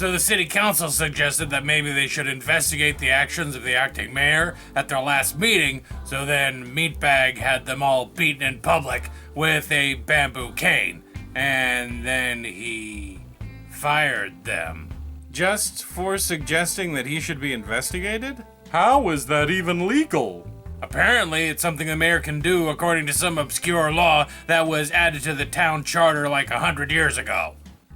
So the city council suggested that maybe they should investigate the actions of the acting mayor at their last meeting, so then Meatbag had them all beaten in public with a bamboo cane, and then he fired them. Just for suggesting that he should be investigated? How is that even legal? Apparently, it's something the mayor can do according to some obscure law that was added to the town charter like 100 years ago.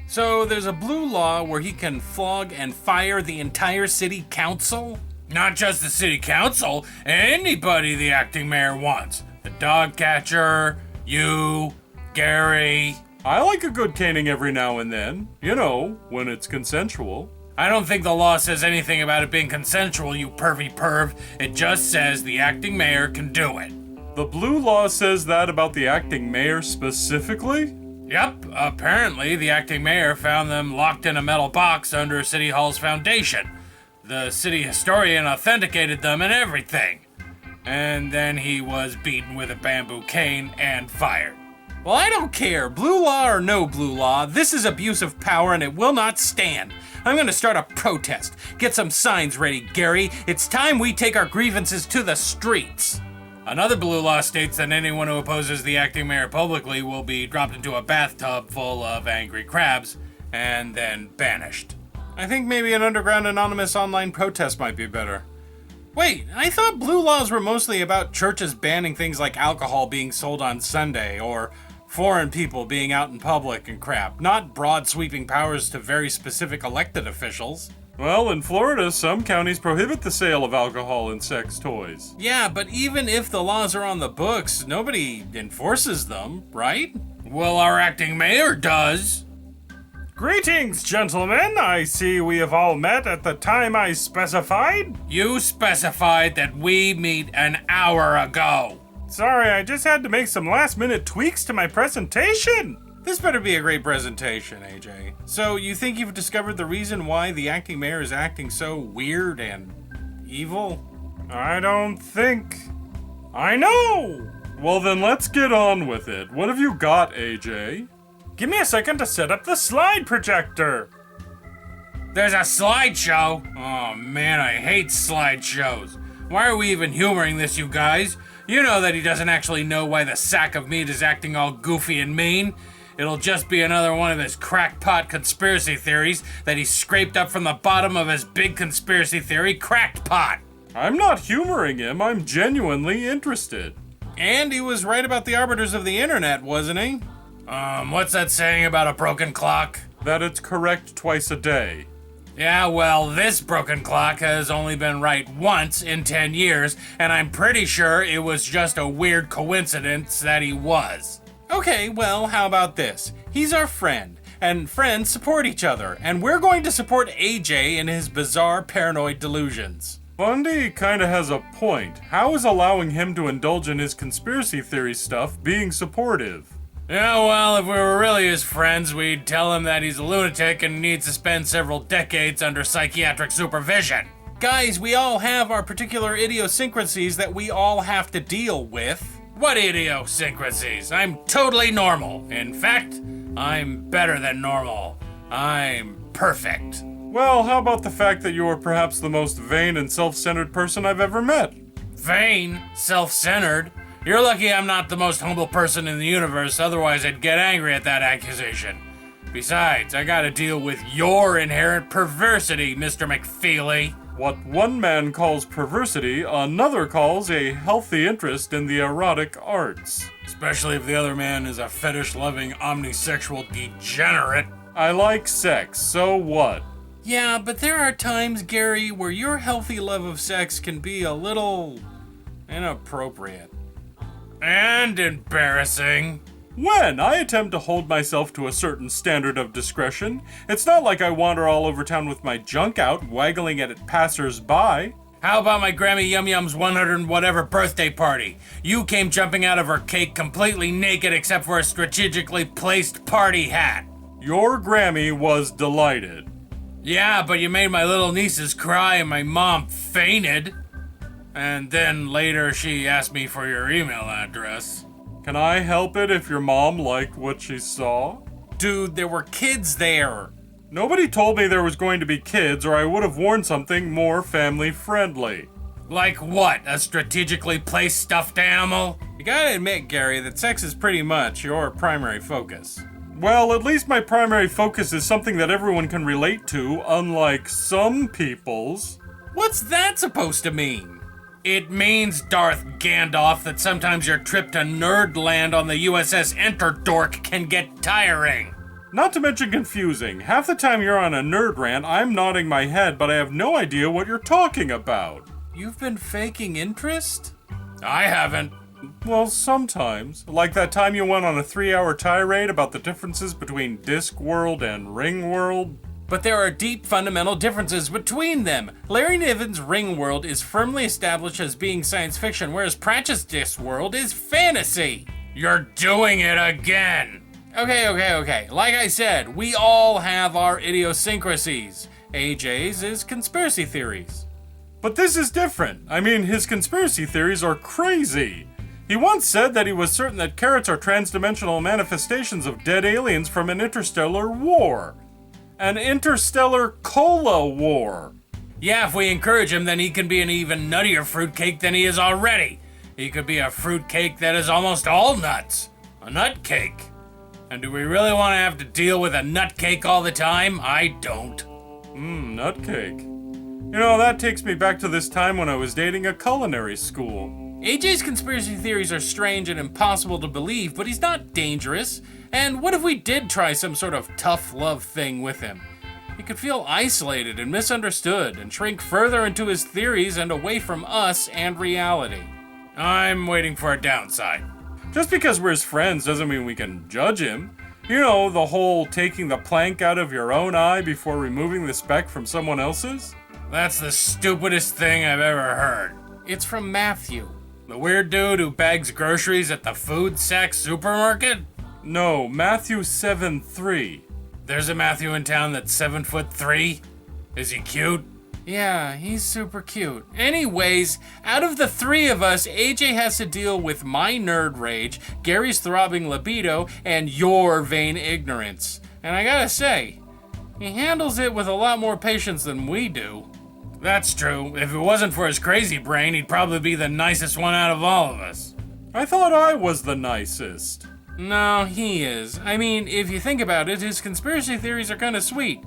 So there's a blue law where he can flog and fire the entire city council? Not just the city council, anybody the acting mayor wants. The dog catcher, you, Gary. I like a good caning every now and then. You know, when it's consensual. I don't think the law says anything about it being consensual, you pervy perv. It just says the acting mayor can do it. The blue law says that about the acting mayor specifically? Yep, apparently the acting mayor found them locked in a metal box under City Hall's foundation. The city historian authenticated them and everything. And then he was beaten with a bamboo cane and fired. Well, I don't care. Blue law or no blue law, this is abuse of power and it will not stand. I'm gonna start a protest. Get some signs ready, Gary. It's time we take our grievances to the streets. Another blue law states that anyone who opposes the acting mayor publicly will be dropped into a bathtub full of angry crabs and then banished. I think maybe an underground anonymous online protest might be better. Wait, I thought blue laws were mostly about churches banning things like alcohol being sold on Sunday or foreign people being out in public and crap, not broad sweeping powers to very specific elected officials. Well, in Florida, some counties prohibit the sale of alcohol and sex toys. Yeah, but even if the laws are on the books, nobody enforces them, right? Well, our acting mayor does. Greetings, gentlemen. I see we have all met at the time I specified. You specified that we meet an hour ago. Sorry, I just had to make some last-minute tweaks to my presentation. This better be a great presentation, AJ. So, you think you've discovered the reason why the acting mayor is acting so weird and evil? I don't think. I know! Well, then let's get on with it. What have you got, AJ? Give me a second to set up the slide projector. There's a slideshow? Oh man, I hate slideshows. Why are we even humoring this, you guys? You know that he doesn't actually know why the sack of meat is acting all goofy and mean. It'll just be another one of his crackpot conspiracy theories that he scraped up from the bottom of his big conspiracy theory cracked pot. I'm not humoring him, I'm genuinely interested. And he was right about the arbiters of the internet, wasn't he? What's that saying about a broken clock? That it's correct twice a day. Yeah, well, this broken clock has only been right once in 10 years, and I'm pretty sure it was just a weird coincidence that he was. Okay, well, how about this? He's our friend, and friends support each other, and we're going to support AJ in his bizarre paranoid delusions. Bundy kinda has a point. How is allowing him to indulge in his conspiracy theory stuff being supportive? Yeah, well, if we were really his friends, we'd tell him that he's a lunatic and needs to spend several decades under psychiatric supervision. Guys, we all have our particular idiosyncrasies that we all have to deal with. What idiosyncrasies? I'm totally normal. In fact, I'm better than normal. I'm perfect. Well, how about the fact that you are perhaps the most vain and self-centered person I've ever met? Vain? Self-centered? You're lucky I'm not the most humble person in the universe, otherwise I'd get angry at that accusation. Besides, I gotta deal with your inherent perversity, Mr. McFeely. What one man calls perversity, another calls a healthy interest in the erotic arts. Especially if the other man is a fetish-loving, omnisexual degenerate. I like sex, so what? Yeah, but there are times, Gary, where your healthy love of sex can be a little inappropriate. And embarrassing. When I attempt to hold myself to a certain standard of discretion, it's not like I wander all over town with my junk out, waggling it at passers-by. How about my Grammy Yum Yum's 100 and whatever birthday party? You came jumping out of her cake completely naked except for a strategically placed party hat. Your Grammy was delighted. Yeah, but you made my little nieces cry and my mom fainted. And then later she asked me for your email address. Can I help it if your mom liked what she saw? Dude, there were kids there. Nobody told me there was going to be kids, or I would have worn something more family-friendly. Like what? A strategically placed stuffed animal? You gotta admit, Gary, that sex is pretty much your primary focus. Well, at least my primary focus is something that everyone can relate to, unlike some people's. What's that supposed to mean? It means, Darth Gandalf, that sometimes your trip to Nerdland on the USS Enterdork can get tiring. Not to mention confusing. Half the time you're on a nerd rant, I'm nodding my head, but I have no idea what you're talking about. You've been faking interest? I haven't. Well, sometimes. Like that time you went on a 3-hour tirade about the differences between Discworld and Ringworld. But there are deep fundamental differences between them. Larry Niven's Ringworld is firmly established as being science fiction, whereas Pratchett's Discworld is fantasy. You're doing it again. Okay. Like I said, we all have our idiosyncrasies. AJ's is conspiracy theories. But this is different. I mean, his conspiracy theories are crazy. He once said that he was certain that carrots are transdimensional manifestations of dead aliens from an interstellar war. An interstellar cola war. Yeah, if we encourage him, then he can be an even nuttier fruitcake than he is already. He could be a fruitcake that is almost all nuts. A nut cake. And do we really want to have to deal with a nut cake all the time? I don't. Nut cake. You know, that takes me back to this time when I was dating a culinary school. AJ's conspiracy theories are strange and impossible to believe, but he's not dangerous. And what if we did try some sort of tough love thing with him? He could feel isolated and misunderstood and shrink further into his theories and away from us and reality. I'm waiting for a downside. Just because we're his friends doesn't mean we can judge him. You know, the whole taking the plank out of your own eye before removing the speck from someone else's? That's the stupidest thing I've ever heard. It's from Matthew. The weird dude who bags groceries at the food sack supermarket? No, Matthew 7:3. There's a Matthew in town that's 7'3"? Is he cute? Yeah, he's super cute. Anyways, out of the three of us, AJ has to deal with my nerd rage, Gary's throbbing libido, and your vain ignorance. And I gotta say, he handles it with a lot more patience than we do. That's true. If it wasn't for his crazy brain, he'd probably be the nicest one out of all of us. I thought I was the nicest. No, he is. I mean, if you think about it, his conspiracy theories are kinda sweet.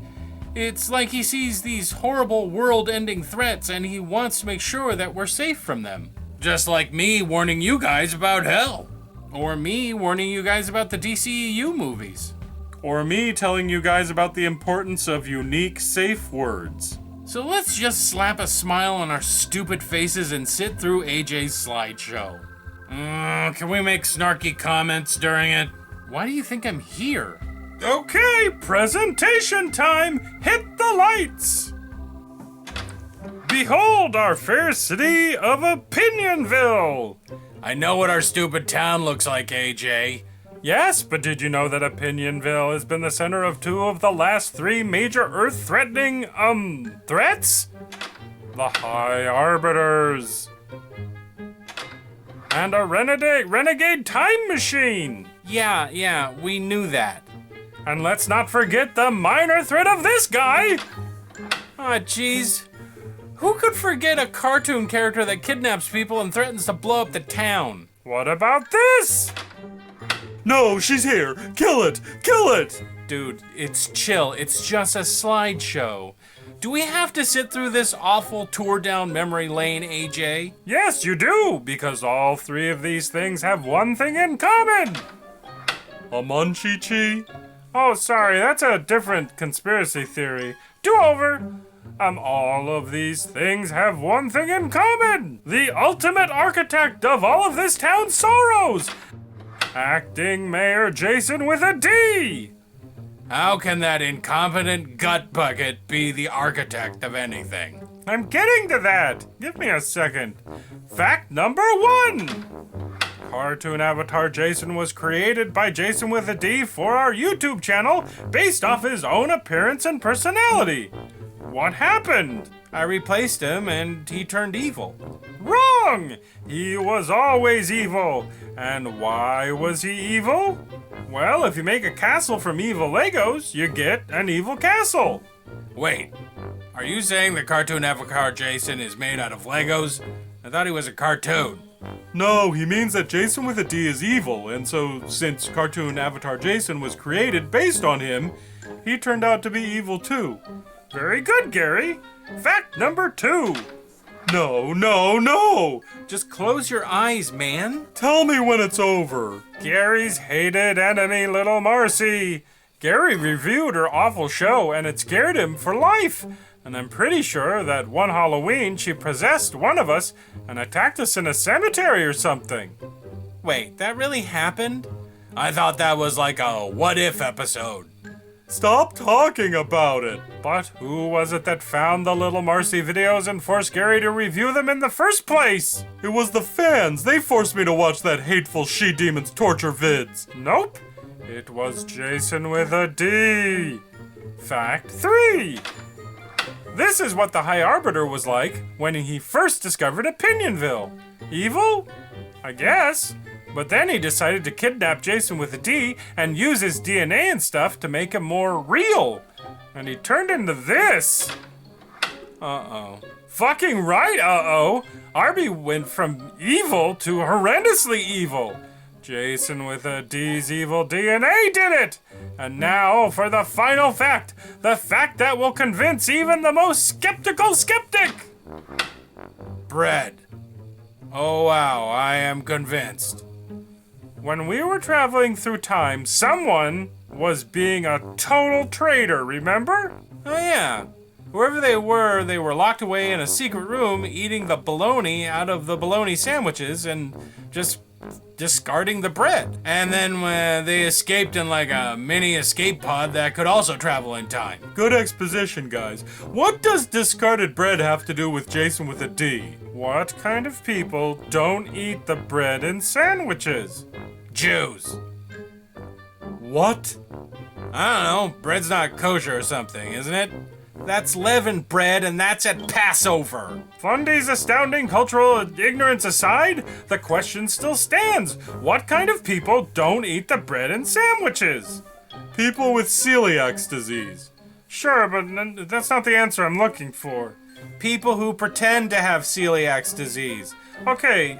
It's like he sees these horrible world-ending threats and he wants to make sure that we're safe from them. Just like me warning you guys about hell. Or me warning you guys about the DCEU movies. Or me telling you guys about the importance of unique safe words. So let's just slap a smile on our stupid faces and sit through AJ's slideshow. Can we make snarky comments during it? Why do you think I'm here? Okay, presentation time! Hit the lights! Behold our fair city of Opinion-Ville! I know what our stupid town looks like, AJ. Yes, but did you know that Opinion-Ville has been the center of 2 of the last 3 major Earth-threatening, threats? The High Arbiters. And a renegade time machine! Yeah, we knew that. And let's not forget the minor threat of this guy! Aw, jeez. Who could forget a cartoon character that kidnaps people and threatens to blow up the town? What about this? No, she's here! Kill it! Kill it! Dude, it's chill. It's just a slideshow. Do we have to sit through this awful tour down memory lane, AJ? Yes, you do! Because all 3 of these things have one thing in common! A munchie-chi? Oh, sorry, that's a different conspiracy theory. Do over! All of these things have one thing in common! The ultimate architect of all of this town's sorrows! Acting Mayor Jason with a D! How can that incompetent gut bucket be the architect of anything? I'm getting to that! Give me a second. Fact number 1! Cartoon avatar Jason was created by Jason with a D for our YouTube channel based off his own appearance and personality. What happened? I replaced him and he turned evil. Wrong! He was always evil. And why was he evil? Well, if you make a castle from evil Legos, you get an evil castle. Wait, are you saying the cartoon avatar Jason is made out of Legos? I thought he was a cartoon. No, he means that Jason with a D is evil, and so since cartoon avatar Jason was created based on him, he turned out to be evil too. Very good, Gary. Fact number 2. No. Just close your eyes, man. Tell me when it's over. Gary's hated enemy, Little Marcy. Gary reviewed her awful show, and it scared him for life. And I'm pretty sure that one Halloween she possessed one of us and attacked us in a cemetery or something. Wait, that really happened? I thought that was like a what if episode. Stop talking about it. But who was it that found the Little Marcy videos and forced Gary to review them in the first place? It was the fans. They forced me to watch that hateful she-demon's torture vids. Nope. It was Jason with a D. Fact 3. This is what the High Arbiter was like when he first discovered Opinion-Ville. Evil? I guess. But then he decided to kidnap Jason with a D and use his DNA and stuff to make him more real. And he turned into this. Uh-oh. Fucking right, uh-oh. Arby went from evil to horrendously evil. Jason with a D's evil DNA did it! And now for the final fact. The fact that will convince even the most skeptical skeptic. Bread. Oh wow, I am convinced. When we were traveling through time, someone was being a total traitor, remember? Oh yeah. Whoever they were locked away in a secret room eating the bologna out of the bologna sandwiches and just discarding the bread. And then they escaped in like a mini escape pod that could also travel in time. Good exposition, guys. What does discarded bread have to do with Jason with a D? What kind of people don't eat the bread in sandwiches? Jews. What? I don't know. Bread's not kosher or something, isn't it? That's leavened bread, and that's at Passover. Fundy's astounding cultural ignorance aside, the question still stands. What kind of people don't eat the bread in sandwiches? People with celiac disease. Sure, but that's not the answer I'm looking for. People who pretend to have celiac disease. Okay,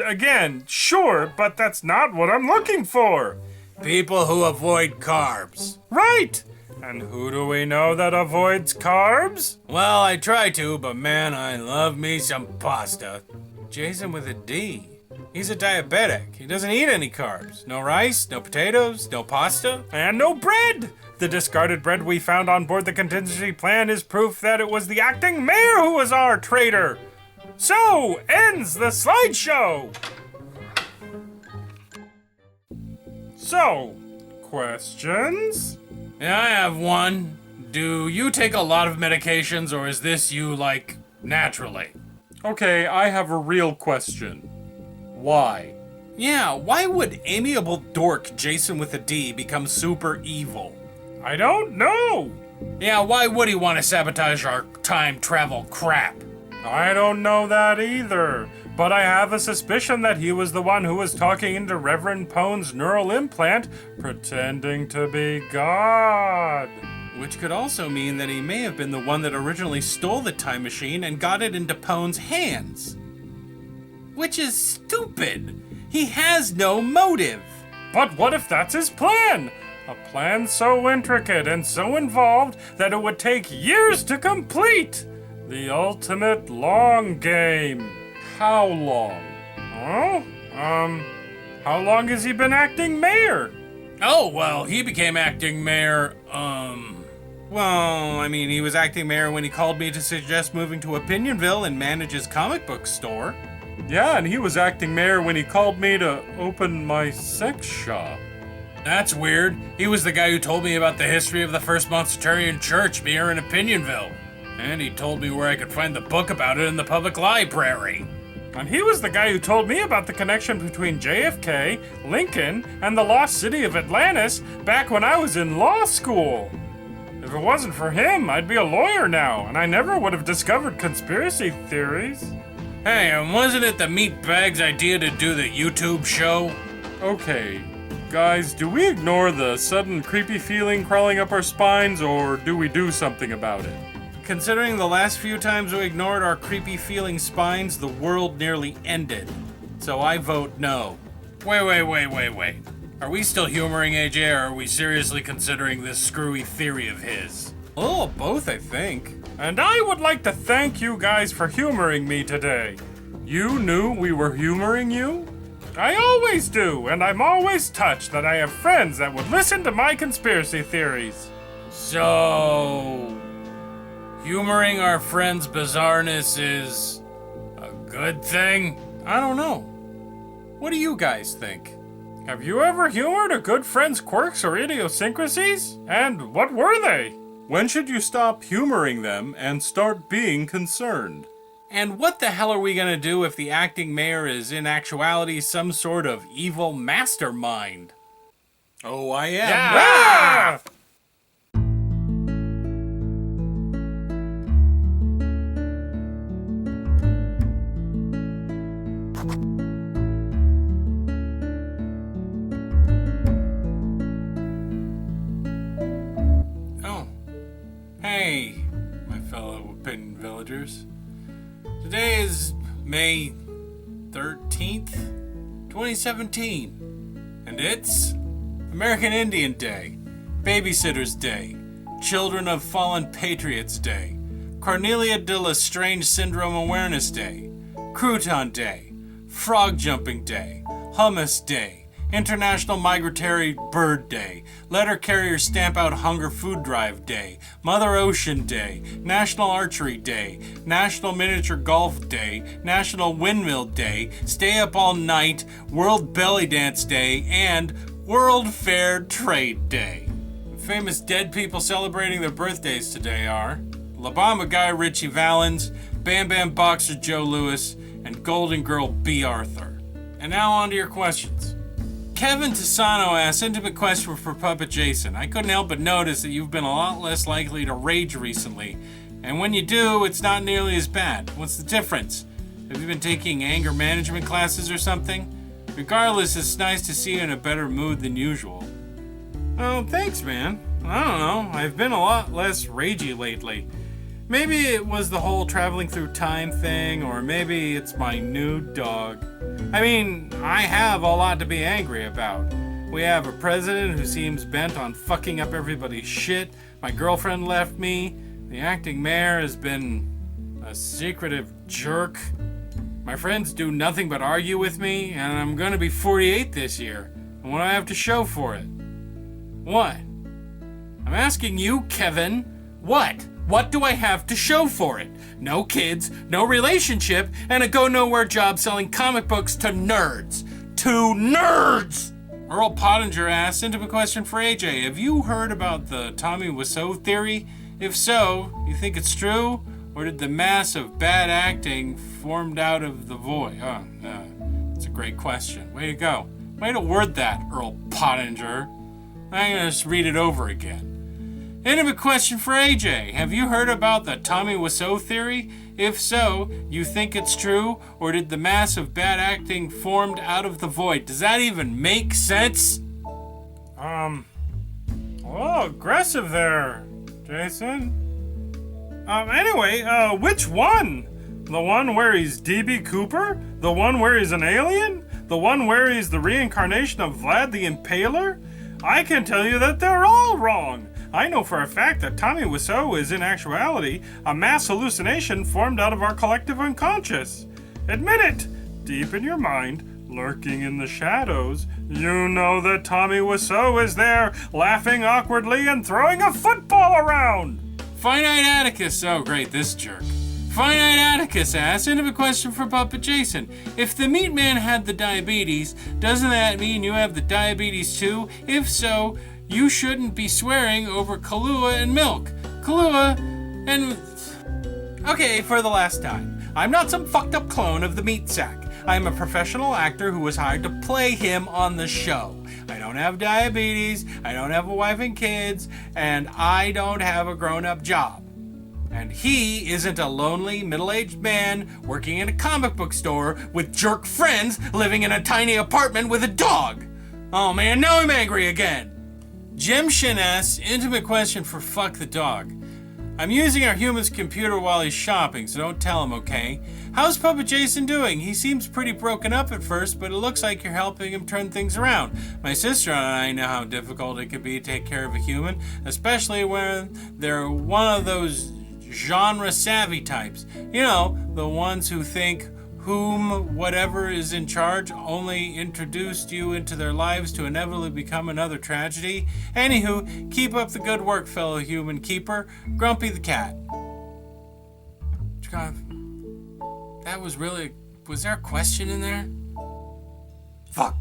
again, sure, but that's not what I'm looking for. People who avoid carbs. Right! And who do we know that avoids carbs? Well, I try to, but man, I love me some pasta. Jason with a D. He's a diabetic. He doesn't eat any carbs. No rice, no potatoes, no pasta. And no bread! The discarded bread we found on board the contingency plan is proof that it was the acting mayor who was our traitor. So, ends the slideshow! So, questions? Yeah, I have one. Do you take a lot of medications, or is this you, like, naturally? Okay, I have a real question. Why? Yeah, why would amiable dork Jason with a D become super evil? I don't know. Yeah, why would he want to sabotage our time travel crap? I don't know that either. But I have a suspicion that he was the one who was talking into Reverend Pone's neural implant, pretending to be God. Which could also mean that he may have been the one that originally stole the time machine and got it into Pone's hands. Which is stupid. He has no motive. But what if that's his plan? A plan so intricate and so involved that it would take years to complete. The ultimate long game. How long? How long has he been acting mayor? Oh, well, he became acting mayor, well, I mean, he was acting mayor when he called me to suggest moving to Opinion-Ville and manage his comic book store. Yeah, and he was acting mayor when he called me to open my sex shop. That's weird. He was the guy who told me about the history of the first Monstarian church here in Opinion-Ville. And he told me where I could find the book about it in the public library. And he was the guy who told me about the connection between JFK, Lincoln, and the lost city of Atlantis back when I was in law school. If it wasn't for him, I'd be a lawyer now, and I never would have discovered conspiracy theories. Hey, and wasn't it the Meatbag's idea to do the YouTube show? Okay, Guys, do we ignore the sudden creepy feeling crawling up our spines, or do we do something about it? Considering the last few times we ignored our creepy feeling spines, the world nearly ended. So I vote no. Wait. Are we still humoring AJ, or are we seriously considering this screwy theory of his? A little of both, I think. And I would like to thank you guys for humoring me today. You knew we were humoring you? I always do, and I'm always touched that I have friends that would listen to my conspiracy theories. So, humoring our friends' bizarreness is a good thing? I don't know. What do you guys think? Have you ever humored a good friend's quirks or idiosyncrasies? And what were they? When should you stop humoring them and start being concerned? And what the hell are we gonna do if the acting mayor is in actuality some sort of evil mastermind? Oh, I am. Yeah! Oh. Hey, my fellow Opinion villagers. Today is May 13th, 2017, and it's American Indian Day, Babysitter's Day, Children of Fallen Patriots Day, Cornelia de Lestrange Syndrome Awareness Day, Crouton Day, Frog Jumping Day, Hummus Day, International Migratory Bird Day, Letter Carrier Stamp Out Hunger Food Drive Day, Mother Ocean Day, National Archery Day, National Miniature Golf Day, National Windmill Day, Stay Up All Night, World Belly Dance Day, and World Fair Trade Day. Famous dead people celebrating their birthdays today are La Bamba Guy Richie Valens, Bam Bam Boxer Joe Lewis, and Golden Girl B. Arthur. And now on to your questions. Kevin Tisano asks, intimate question for Puppet Jason. I couldn't help but notice that you've been a lot less likely to rage recently. And when you do, it's not nearly as bad. What's the difference? Have you been taking anger management classes or something? Regardless, it's nice to see you in a better mood than usual. Oh, thanks, man. I don't know. I've been a lot less ragey lately. Maybe it was the whole traveling through time thing, or maybe it's my new dog. I mean, I have a lot to be angry about. We have a president who seems bent on fucking up everybody's shit. My girlfriend left me. The acting mayor has been a secretive jerk. My friends do nothing but argue with me, and I'm gonna be 48 this year. And what do I have to show for it? What? I'm asking you, Kevin. What? What do I have to show for it? No kids, no relationship, and a go-nowhere job selling comic books to nerds. To nerds! Earl Pottinger asks, intimate question for AJ. Have you heard about the Tommy Wiseau theory? If so, you think it's true? Or did the mass of bad acting formed out of the void? That's a great question. Way to go. Way to word that, Earl Pottinger. I'm gonna just read it over again. Intimate question for AJ. Have you heard about the Tommy Wiseau theory? If so, you think it's true, or did the mass of bad acting formed out of the void? Does that even make sense? Oh, aggressive there, Jason. Anyway, which one? The one where he's D.B. Cooper? The one where he's an alien? The one where he's the reincarnation of Vlad the Impaler? I can tell you that they're all wrong. I know for a fact that Tommy Wiseau is in actuality a mass hallucination formed out of our collective unconscious. Admit it! Deep in your mind, lurking in the shadows, you know that Tommy Wiseau is there, laughing awkwardly and throwing a football around! Finite Atticus, oh great, this jerk. Finite Atticus asks, intimate question for Puppet Jason. If the meat man had the diabetes, doesn't that mean you have the diabetes too? If so, you shouldn't be swearing over Kahlua and milk. Kahlua and... Okay, for the last time. I'm not some fucked up clone of the meat sack. I'm a professional actor who was hired to play him on the show. I don't have diabetes, I don't have a wife and kids, and I don't have a grown-up job. And he isn't a lonely, middle-aged man working in a comic book store with jerk friends living in a tiny apartment with a dog. Oh man, now I'm angry again. Jim Shin asks, intimate question for Fuck the Dog. I'm using our human's computer while he's shopping, so don't tell him, okay? How's Puppet Jason doing? He seems pretty broken up at first, but it looks like you're helping him turn things around. My sister and I know how difficult it can be to take care of a human, especially when they're one of those genre-savvy types. You know, the ones who think whom whatever is in charge only introduced you into their lives to inevitably become another tragedy. Anywho, keep up the good work, fellow human keeper. Grumpy the cat. God, that was really... Was there a question in there? Fuck.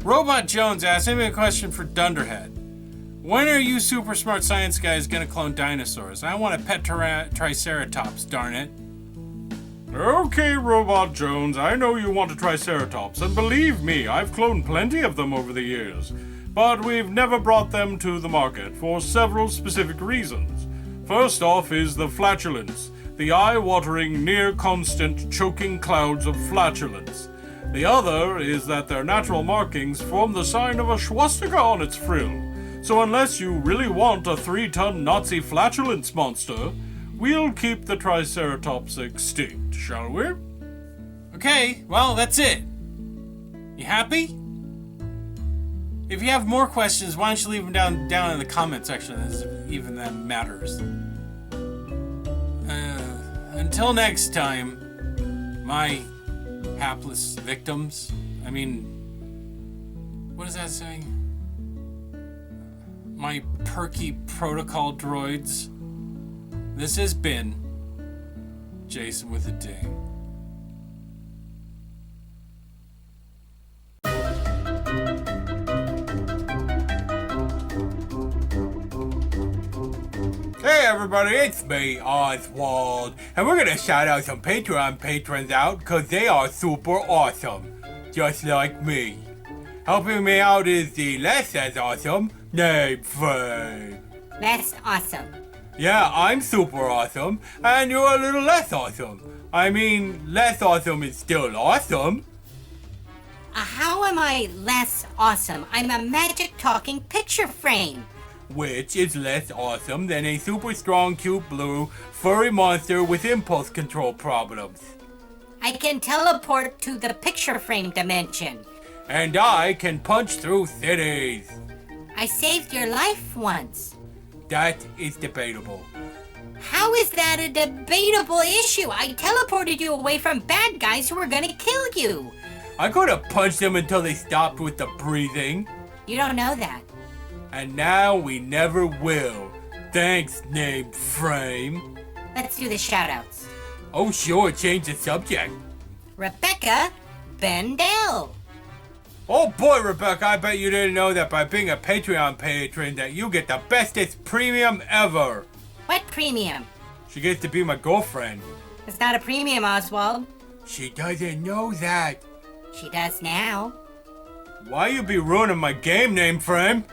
Robot Jones asks me a question for Dunderhead. When are you super smart science guys gonna clone dinosaurs? I want a pet triceratops, darn it. Okay, Robot Jones, I know you want a triceratops, and believe me, I've cloned plenty of them over the years. But we've never brought them to the market for several specific reasons. First off is the flatulence, the eye-watering, near-constant choking clouds of flatulence. The other is that their natural markings form the sign of a swastika on its frill. So unless you really want a 3-ton Nazi flatulence monster, we'll keep the Triceratops extinct, shall we? Okay, well, that's it. You happy? If you have more questions, why don't you leave them down in the comment section, as even that matters. Until next time, my hapless victims. I mean, what is that saying? My perky protocol droids. This has been Jason with a D. Hey everybody, it's me, Oswald, and we're gonna shout out some Patreon patrons out because they are super awesome, just like me. Helping me out is the less as awesome Name Frame. That's awesome. Yeah, I'm super awesome, and you're a little less awesome. I mean, less awesome is still awesome. How am I less awesome? I'm a magic talking picture frame. Which is less awesome than a super strong, cute blue, furry monster with impulse control problems. I can teleport to the picture frame dimension. And I can punch through cities. I saved your life once. That is debatable. How is that a debatable issue? I teleported you away from bad guys who were gonna kill you. I could have punched them until they stopped with the breathing. You don't know that. And now we never will. Thanks, Name Frame. Let's do the shoutouts. Oh sure, change the subject. Rebecca Bendel. Oh boy, Rebecca, I bet you didn't know that by being a Patreon patron that you get the bestest premium ever. What premium? She gets to be my girlfriend. It's not a premium, Oswald. She doesn't know that. She does now. Why you be ruining my game, Name Frame?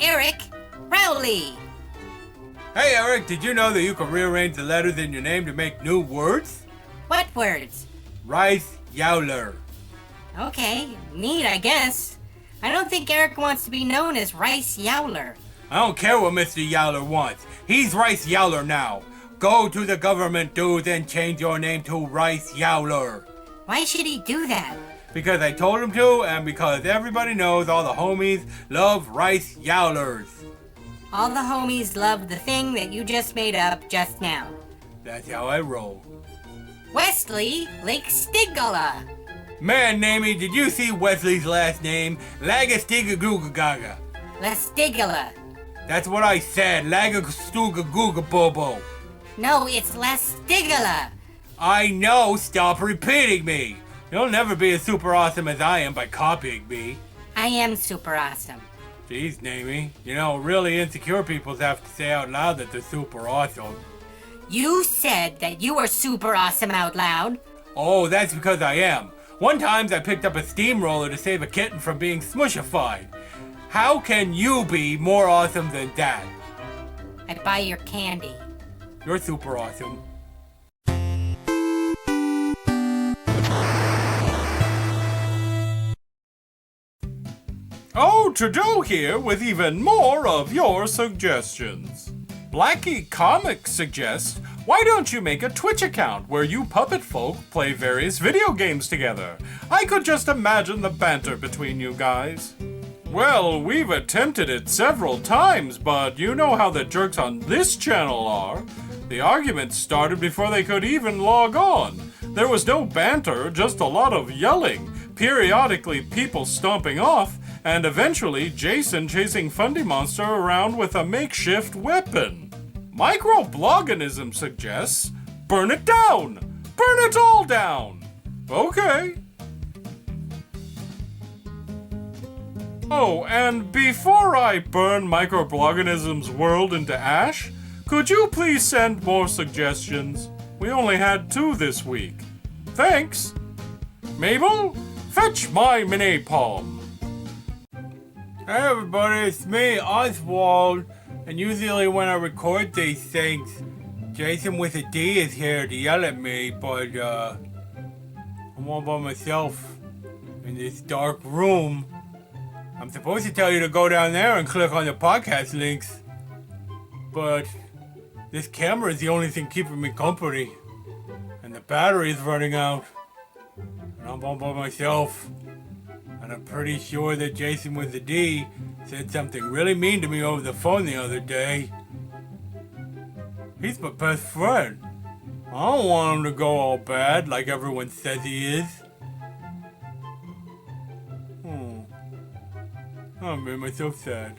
Eric Rowley. Hey Eric, did you know that you can rearrange the letters in your name to make new words? What words? Rice Yowler. Okay, neat, I guess. I don't think Eric wants to be known as Rice Yowler. I don't care what Mr. Yowler wants. He's Rice Yowler now. Go to the government, dudes, and change your name to Rice Yowler. Why should he do that? Because I told him to, and because everybody knows all the homies love Rice Yowlers. All the homies love the thing that you just made up just now. That's how I roll. Wesley Lake Stigala. Man, Namey, did you see Wesley's last name? Lagastigagoogagaga. Lestigala. That's what I said, Lagastugagoogaboobo. No, it's Lestigala. I know, stop repeating me. You'll never be as super awesome as I am by copying me. I am super awesome. Jeez, Namey. You know, really insecure people have to say out loud that they're super awesome. You said that you were super awesome out loud. Oh, that's because I am. One time I picked up a steamroller to save a kitten from being smushified. How can you be more awesome than that? I buy your candy. You're super awesome. Oh, Trudeau here with even more of your suggestions. Blackie Comics suggests, why don't you make a Twitch account where you puppet folk play various video games together? I could just imagine the banter between you guys. Well, we've attempted it several times, but you know how the jerks on this channel are. The arguments started before they could even log on. There was no banter, just a lot of yelling, periodically people stomping off, and eventually Jason chasing Fundy Monster around with a makeshift weapon. Microbloganism suggests, burn it down! Burn it all down! Okay. Oh, and before I burn Microbloganism's world into ash, could you please send more suggestions? We only had 2 this week. Thanks! Mabel, fetch my mini palm. Hey everybody, it's me, Oswald, and usually when I record these things, Jason with a D is here to yell at me, but I'm all by myself in this dark room. I'm supposed to tell you to go down there and click on the podcast links, but this camera is the only thing keeping me company, and the battery is running out, and I'm all by myself. And I'm pretty sure that Jason with the D said something really mean to me over the phone the other day. He's my best friend. I don't want him to go all bad like everyone says he is. Oh, I made myself sad.